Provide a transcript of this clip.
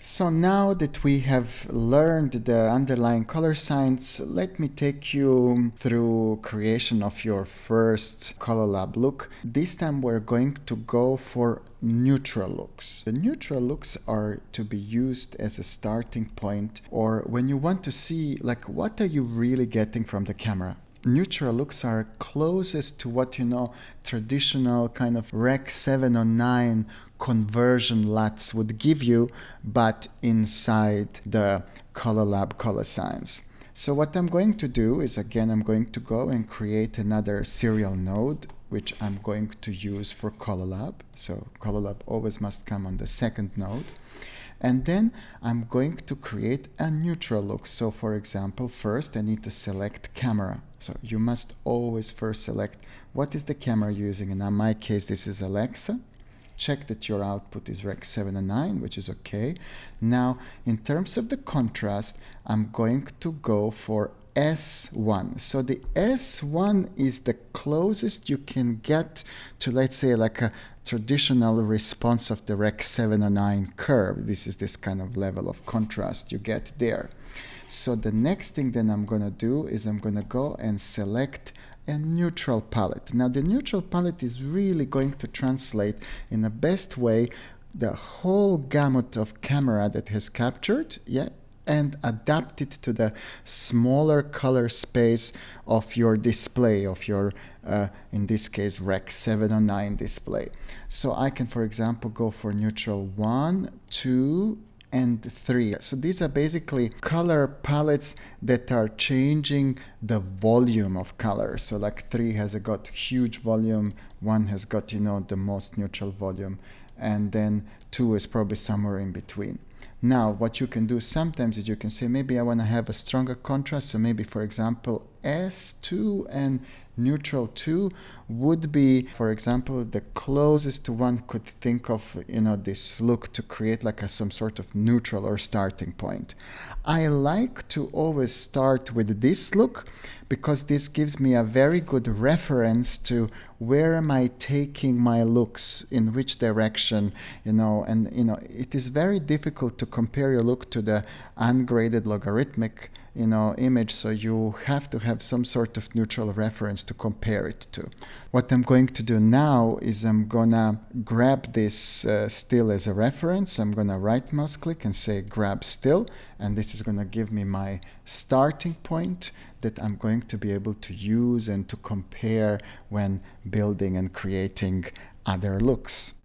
So now that we have learned the underlying color science, let me take you through creation of your first Colourlab look. This time we're going to go for neutral looks. The neutral looks are to be used as a starting point, or when you want to see like what are you really getting from the camera. Neutral looks are closest to what traditional kind of Rec 709 conversion LUTs would give you, but inside the Colourlab color science. So what I'm going to do is, again, I'm going to go and create another serial node, which I'm going to use for Colourlab. So Colourlab always must come on the second node. And then I'm going to create a neutral look. So for example, first I need to select camera. So you must always first select what is the camera using. And in my case, this is Alexa. Check that your output is Rec 709, which is okay. Now, in terms of the contrast, I'm going to go for S1. So the S1 is the closest you can get to, let's say, like a traditional response of the Rec 709 curve. This is this kind of level of contrast you get there. So the next thing that I'm going to do is I'm going to go and select a neutral palette. Now the neutral palette is really going to translate in the best way the whole gamut of camera that has captured, and adapt it to the smaller color space of your display, of your, in this case, Rec 709 display. So I can, for example, go for neutral 1, 2, and 3. So these are basically color palettes that are changing the volume of color. So like 3 has got huge volume, 1 has got, the most neutral volume, and then 2 is probably somewhere in between. Now, what you can do sometimes is you can say, maybe I want to have a stronger contrast. So maybe, for example, S2 and neutral 2 would be, for example, the closest one could think of, this look to create like some sort of neutral or starting point. I like to always start with this look because this gives me a very good reference to where am I taking my looks, in which direction, it is very difficult to compare your look to the ungraded logarithmic image, so you have to have some sort of neutral reference to compare it to. What I'm going to do now is I'm gonna grab this still as a reference. I'm gonna right mouse click and say grab still, and this is gonna give me my starting point that I'm going to be able to use and to compare when building and creating other looks.